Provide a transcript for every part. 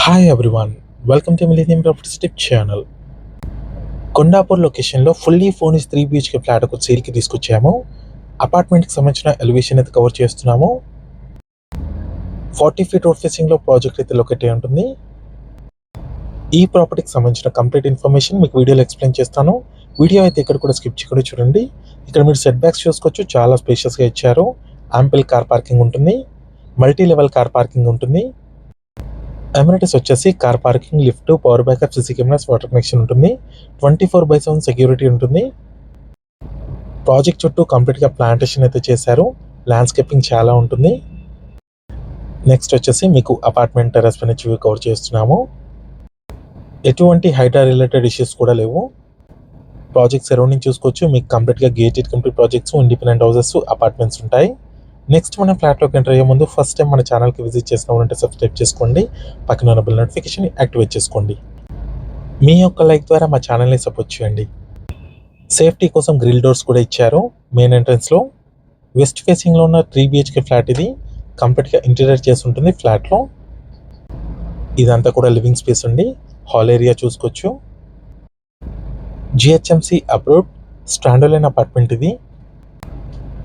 Hi everyone, welcome to millennium properties tip channel. Kondapur లొకేషన్లో fully furnished 3 BHK flat ఒక సేల్కి తీసుకొచ్చాము. అపార్ట్మెంట్కి సంబంధించిన ఎలివేషన్ అయితే కవర్ చేస్తున్నాము. 40 ఫీట్ రోడ్ ఫేసింగ్లో ప్రాజెక్ట్ అయితే లొకేట్ అయి ఉంటుంది. ఈ ప్రాపర్టీకి సంబంధించిన కంప్లీట్ ఇన్ఫర్మేషన్ మీకు వీడియోలో ఎక్స్ప్లెయిన్ చేస్తాను. వీడియో అయితే ఇక్కడ కూడా స్కిప్ చేయకుండా చూడండి. ఇక్కడ మీరు సెట్ బ్యాక్స్ చూసుకోవచ్చు, చాలా స్పేషియస్గా ఇచ్చారు. యాంపిల్ కార్ పార్కింగ్ ఉంటుంది, మల్టీ లెవెల్ కార్ పార్కింగ్ ఉంటుంది. అమ్యూనిటీస్ వచ్చేసి car parking, lift, power backup, CC cameras, water connection ఉంటుంది. 24/7 సెక్యూరిటీ ఉంటుంది. ప్రాజెక్ట్ చుట్టూ కంప్లీట్గా ప్లాంటేషన్ అయితే చేశారు. ల్యాండ్స్కేపింగ్ చాలా ఉంటుంది. నెక్స్ట్ వచ్చేసి మీకు అపార్ట్మెంట్ టెర్రస్ పైన వ్యూ కవర్ చేస్తున్నాము. ఎటువంటి హైడ్రా రిలేటెడ్ ఇష్యూస్ కూడా లేవు. ప్రాజెక్ట్ సరౌండింగ్ చూసుకోవచ్చు. మీకు కంప్లీట్గా gated complete projects, independent houses, apartments ఉంటాయి. నెక్స్ట్ మనం ఫ్లాట్లోకి ఎంటర్ అయ్యే ముందు ఫస్ట్ టైం మన ఛానల్కి విజిట్ చేసినామంటే సబ్స్క్రైబ్ చేసుకోండి, పక్కన ఉన్న బెల్ నోటిఫికేషన్ యాక్టివేట్ చేసుకోండి. మీ యొక్క లైక్ ద్వారా మా ఛానల్ని సపోర్ట్ చేయండి. సేఫ్టీ కోసం గ్రిల్ డోర్స్ కూడా ఇచ్చారు. మెయిన్ ఎంట్రన్స్లో వెస్ట్ ఫేసింగ్లో ఉన్న 3 BHK ఫ్లాట్ ఇది. కంప్లీట్గా ఇంటీరియర్ చేసి ఉంటుంది ఫ్లాట్లో. ఇదంతా కూడా లివింగ్ స్పేస్ అండి. హాల్ ఏరియా చూసుకోవచ్చు. GHMC అప్రూవ్డ్ స్టాండర్డ్ అపార్ట్మెంట్ ఇది.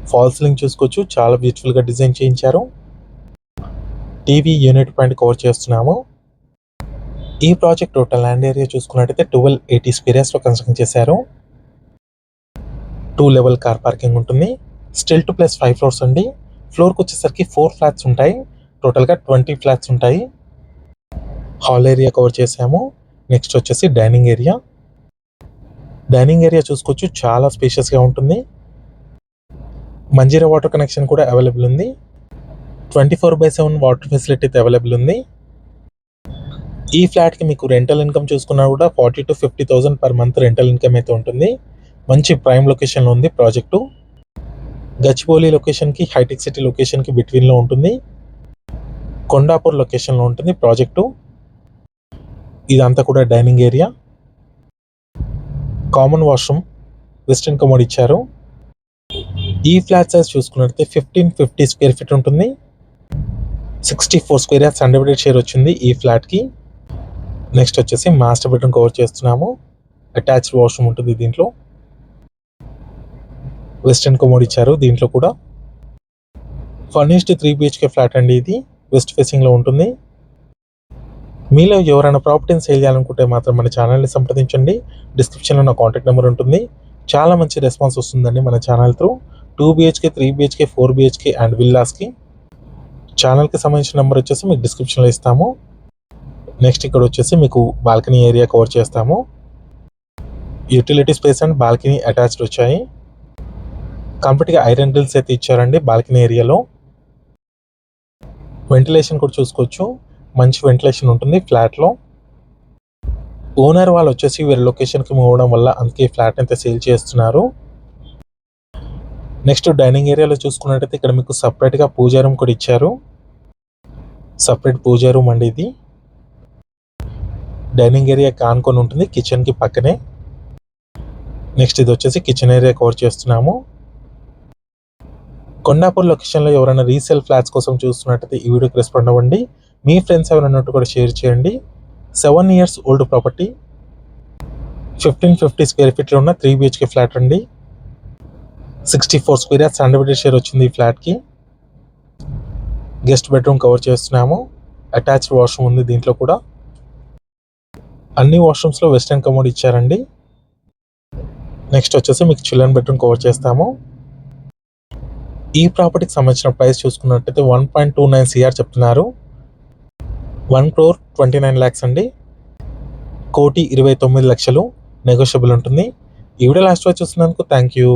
ఫాల్ సీలింగ్ చూసుకోవచ్చు, చాలా బ్యూటిఫుల్గా డిజైన్ చేయించారు. టీవీ యూనిట్ పాయింట్ కవర్ చేస్తున్నాము. ఈ ప్రాజెక్ట్ టోటల్ ల్యాండ్ ఏరియా చూసుకున్నట్టయితే 1280 స్క్వేర్ యార్డ్స్లో కన్స్ట్రక్షన్ చేశారు. 2 లెవెల్ కార్ పార్కింగ్ ఉంటుంది. స్టిల్ 2 + 5 ఫ్లోర్స్ అండి. ఫ్లోర్కి వచ్చేసరికి 4 ఫ్లాట్స్ ఉంటాయి. టోటల్గా 20 ఫ్లాట్స్ ఉంటాయి. హాల్ ఏరియా కవర్ చేసాము. నెక్స్ట్ వచ్చేసి డైనింగ్ ఏరియా. డైనింగ్ ఏరియా చూసుకోవచ్చు, చాలా స్పేషియస్గా ఉంటుంది. మంజీరా వాటర్ కనెక్షన్ కూడా అవైలబుల్ ఉంది. 24/7 వాటర్ ఫెసిలిటీ అయితే అవైలబుల్ ఉంది. ఈ ఫ్లాట్కి మీకు రెంటల్ ఇన్కమ్ చూసుకున్నా కూడా 40,000 to 50,000 per month rental income అయితే ఉంటుంది. మంచి ప్రైమ్ లొకేషన్లో ఉంది ప్రాజెక్టు. గచ్చిబౌలి లొకేషన్కి, హైటెక్ సిటీ లొకేషన్కి బిట్వీన్లో ఉంటుంది. కొండాపూర్ లొకేషన్లో ఉంటుంది ప్రాజెక్టు. ఇదంతా కూడా dining area. Common washroom, western commode ఇచ్చారు. ఈ ఫ్లాట్ సైజ్ చూసుకున్నట్లయితే 1550 స్క్వేర్ ఫీట్ ఉంటుంది. 64 స్క్వేర్ యార్డ్స్ అన్డివైడెడ్ షేర్ వచ్చింది ఈ ఫ్లాట్కి. నెక్స్ట్ వచ్చేసి మాస్టర్ బెడ్రూమ్ కవర్ చేస్తున్నాము. అటాచ్డ్ వాష్రూమ్ ఉంటుంది దీంట్లో. వెస్టర్న్ కమోడ్ ఇచ్చారు దీంట్లో కూడా. ఫర్నిష్డ్ 3 BHK ఫ్లాట్ అండి ఇది. వెస్ట్ ఫేసింగ్లో ఉంటుంది. మీలో ఎవరైనా ప్రాపర్టీని సేల్ చేయాలనుకుంటే మాత్రం మన ఛానల్ని సంప్రదించండి. డిస్క్రిప్షన్లో నా కాంటాక్ట్ నెంబర్ ఉంటుంది. చాలా మంచి రెస్పాన్స్ వస్తుందండి మన channel through. 2 BHK, 3 BHK, 4 BHK and విల్లాస్కి. ఛానల్కి సంబంధించిన నెంబర్ వచ్చేసి మీకు డిస్క్రిప్షన్లో ఇస్తాము. నెక్స్ట్ ఇక్కడ వచ్చేసి మీకు బాల్కనీ ఏరియా కవర్ చేస్తాము. Utility space and balcony attached వచ్చాయి. కంప్లీట్గా ఐరన్ గ్రిల్స్ అయితే ఇచ్చారండి బాల్కనీ ఏరియాలో. వెంటిలేషన్ కూడా చూసుకోవచ్చు, మంచి వెంటిలేషన్ ఉంటుంది ఫ్లాట్లో. ఓనర్ వాళ్ళు వచ్చేసి వేరే లొకేషన్కి మూవ్ అవ్వడం వల్ల అందుకే ఫ్లాట్ అయితే సేల్ చేస్తున్నారు. నెక్స్ట్ డైనింగ్ ఏరియాలో చూసుకున్నట్టయితే ఇక్కడ మీకు సపరేట్గా పూజా రూమ్ కూడా ఇచ్చారు. సపరేట్ పూజా రూమ్ అండి ఇది. డైనింగ్ ఏరియా కానుకొని ఉంటుంది కిచెన్కి పక్కనే. నెక్స్ట్ ఇది వచ్చేసి కిచెన్ ఏరియా కవర్ చేస్తున్నాము. కొండాపూర్ లొకేషన్లో ఎవరైనా రీసేల్ ఫ్లాట్స్ కోసం చూస్తున్నట్టయితే ఈ వీడియోకి రెస్పాండ్ అవ్వండి. మీ ఫ్రెండ్స్ ఎవరైనా ఉన్నట్టు కూడా షేర్ చేయండి. 7 years ఓల్డ్ ప్రాపర్టీ. 1550 స్క్వేర్ ఫీట్లో ఉన్న 3 BHK ఫ్లాట్ అండి. 64 స్క్వేర్ యార్డ్స్ అన్డివైడెడ్ షేర్ వచ్చింది ఈ ఫ్లాట్కి. గెస్ట్ బెడ్రూమ్ కవర్ చేస్తున్నాము. అటాచ్డ్ వాష్రూమ్ ఉంది దీంట్లో కూడా. అన్ని వాష్రూమ్స్లో వెస్టర్న్ కమోడ్ ఇచ్చారండి. నెక్స్ట్ వచ్చేసి మీకు చిల్డ్రన్ బెడ్రూమ్ కవర్ చేస్తాము. ఈ ప్రాపర్టీకి సంబంధించిన ప్రైస్ చూసుకున్నట్టయితే 1.29 CR చెప్తున్నారు. 1,29 lakhs అండి. 1,29 లక్షలు నెగోషియబుల్ ఉంటుంది. ఈ వీడియో లాస్ట్ వచ్చి చూస్తున్నందుకు థ్యాంక్ యూ.